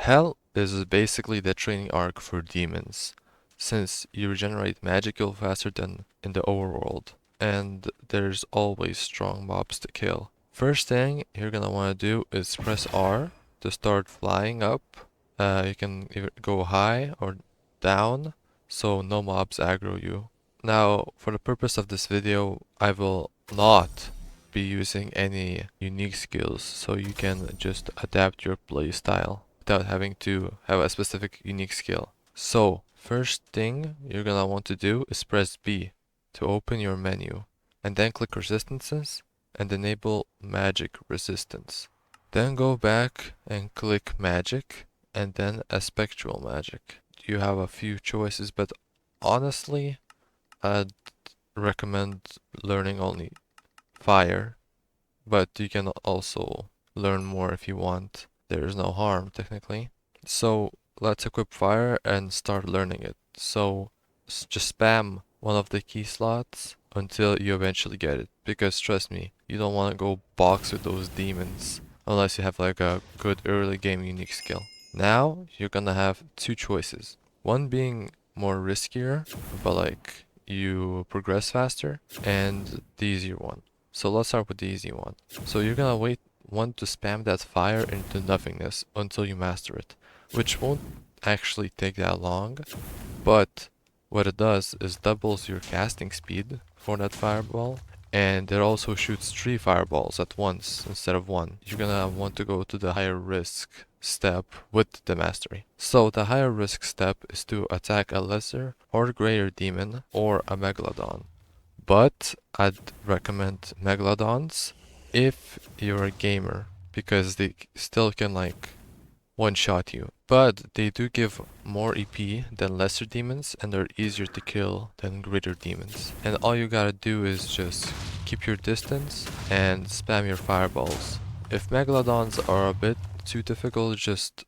Hell is basically the training arc for demons, since you regenerate magical faster than in the overworld, and there's always strong mobs to kill. First thing you're gonna want to do is press R to start flying up. You can either go high or down, so no mobs aggro you. Now, for the purpose of this video, I will not be using any unique skills, so you can just adapt your playstyle without having to have a specific unique skill. So, first thing you're gonna want to do is press B to open your menu, and then click Resistances and enable Magic Resistance. Then go back and click Magic and then a Spectral Magic. You have a few choices, but honestly, I'd recommend learning only Fire, but you can also learn more if you want. There is no harm technically. So let's equip Fire and start learning it. So just spam one of the key slots until you eventually get it, because trust me, you don't want to go box with those demons unless you have like a good early game unique skill. Now you're gonna have two choices, one being more riskier but like you progress faster, and the easier one. So let's start with the easy one. So you're gonna want to spam that fire into nothingness until you master it, which won't actually take that long, but what it does is doubles your casting speed for that fireball, and it also shoots 3 fireballs at once instead of 1. You're gonna want to go to the higher risk step with the mastery. So the higher risk step is to attack a lesser or greater demon or a megalodon. But I'd recommend megalodons if you're a gamer, because they still can like one-shot you. But they do give more EP than lesser demons, and they're easier to kill than greater demons. And all you gotta do is just keep your distance and spam your fireballs. If megalodons are a bit too difficult, just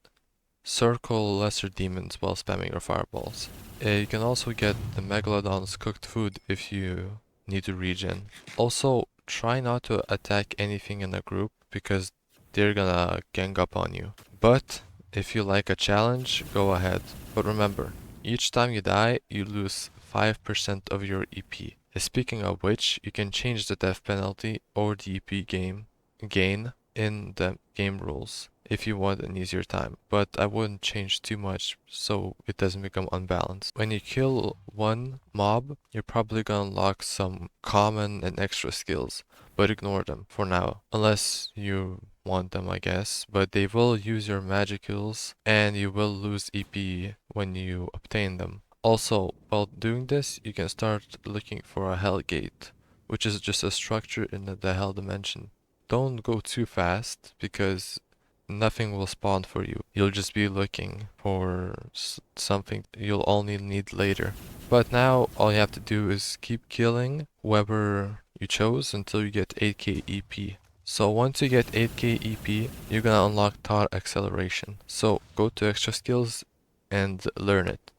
circle lesser demons while spamming your fireballs. You can also get the megalodon's cooked food if you need to regen. Also, try not to attack anything in a group, because they're gonna gang up on you. But if you like a challenge, go ahead. But remember, each time you die, you lose 5% of your EP. Speaking of which, you can change the death penalty or the EP gain in the game rules if you want an easier time, but I wouldn't change too much so it doesn't become unbalanced. When you kill one mob, you're probably gonna unlock some common and extra skills, but ignore them for now, unless you want them, I guess. But they will use your magicals and you will lose EP when you obtain them. Also, while doing this, you can start looking for a Hellgate, which is just a structure in the Hell dimension. Don't go too fast, because nothing will spawn for you. You'll just be looking for something you'll only need later. But now all you have to do is keep killing whoever you chose until you get 8k EP. So once you get 8k EP, you're gonna unlock Thought Acceleration. So go to extra skills and learn it,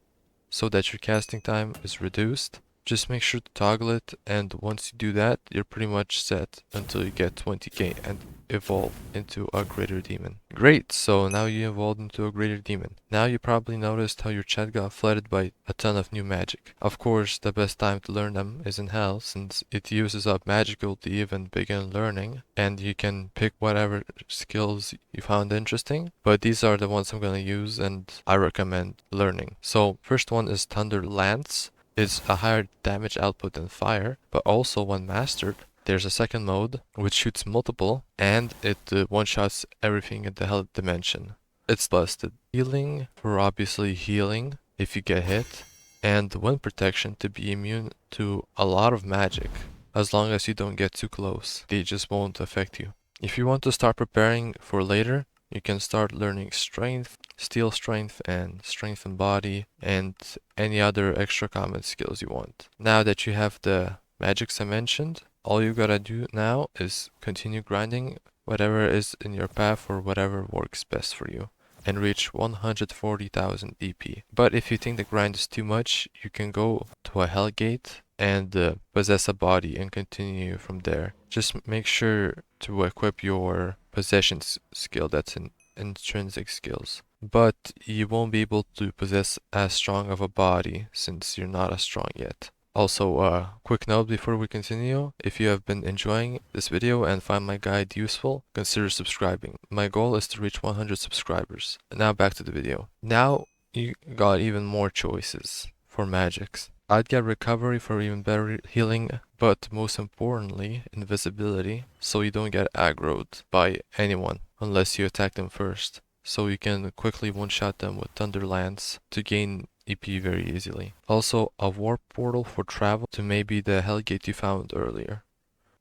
so that your casting time is reduced. Just make sure to toggle it, and once you do that, you're pretty much set until you get 20k and evolve into a greater demon. Great, so now you evolved into a greater demon. Now you probably noticed how your chat got flooded by a ton of new magic. Of course, the best time to learn them is in Hell, since it uses up magical to even begin learning, and you can pick whatever skills you found interesting, but these are the ones I'm gonna use and I recommend learning. So first one is Thunder Lance. It's a higher damage output than fire, but also when mastered, there's a second mode which shoots multiple, and it one-shots everything in the Hell dimension. It's busted. Healing for obviously healing if you get hit, and wind protection to be immune to a lot of magic. As long as you don't get too close, they just won't affect you. If you want to start preparing for later, you can start learning strength, steel strength, and strength and body, and any other extra common skills you want. Now that you have the magics I mentioned, all you gotta do now is continue grinding whatever is in your path or whatever works best for you, and reach 140,000 EP. But if you think the grind is too much, you can go to a Hellgate and possess a body and continue from there. Just make sure to equip your possessions skill that's intrinsic skills. But you won't be able to possess as strong of a body since you're not as strong yet. Also, quick note before we continue, if you have been enjoying this video and find my guide useful, consider subscribing. My goal is to reach 100 subscribers. Now back to the video. Now you got even more choices for magics. I'd get recovery for even better healing, but most importantly, invisibility, so you don't get aggroed by anyone unless you attack them first. So you can quickly one-shot them with Thunder Lance to gain EP very easily. Also, a warp portal for travel to maybe the Hellgate you found earlier.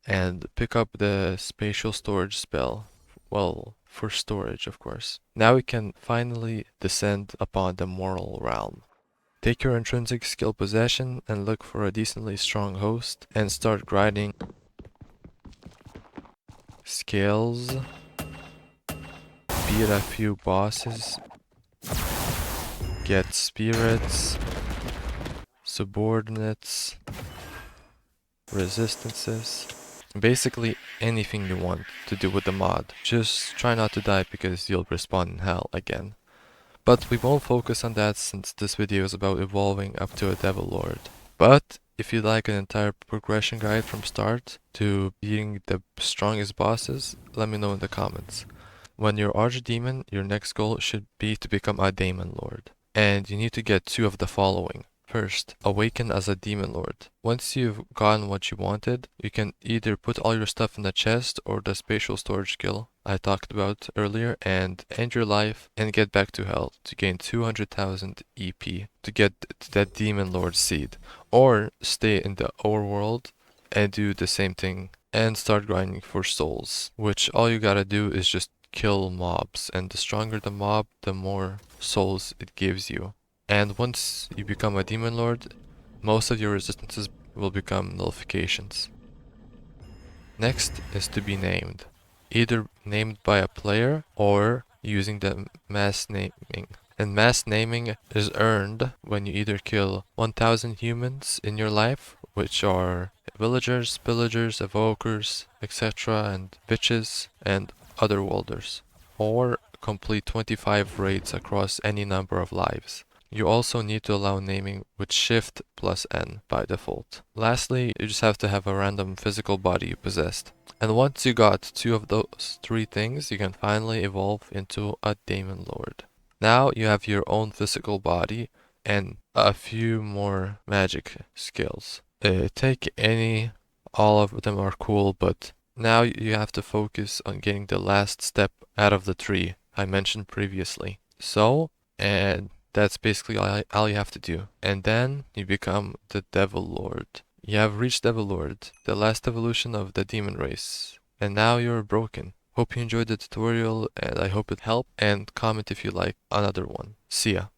And pick up the spatial storage spell. Well, for storage, of course. Now we can finally descend upon the mortal realm. Take your intrinsic skill possession and look for a decently strong host and start grinding scales, beat a few bosses, get spirits, subordinates, resistances, basically anything you want to do with the mod. Just try not to die because you'll respawn in hell again. But we won't focus on that since this video is about evolving up to a Devil Lord. But if you'd like an entire progression guide from start to beating the strongest bosses, let me know in the comments. When you're Archdemon, your next goal should be to become a Demon Lord. And you need to get 2 of the following. First, awaken as a Demon Lord. Once you've gotten what you wanted, you can either put all your stuff in the chest or the spatial storage skill I talked about earlier and end your life and get back to hell to gain 200,000 EP to get that Demon Lord seed. Or stay in the overworld and do the same thing and start grinding for souls, which all you gotta do is just kill mobs, and the stronger the mob, the more souls it gives you. And once you become a Demon Lord, most of your resistances will become nullifications. Next is to be named. Either named by a player or using the mass naming. And mass naming is earned when you either kill 1000 humans in your life, which are villagers, pillagers, evokers, etc. and bitches and other worlders, or complete 25 raids across any number of lives. You also need to allow naming with Shift plus N by default. Lastly, you just have to have a random physical body you possessed. And once you got 2 of those 3 things, you can finally evolve into a Demon Lord. Now you have your own physical body and a few more magic skills. Take any, all of them are cool, but now you have to focus on getting the last step out of the tree I mentioned previously. And that's basically all you have to do. And then you become the Devil Lord. You have reached Devil Lord, the last evolution of the demon race. And now you're broken. Hope you enjoyed the tutorial and I hope it helped, and comment if you like another one. See ya.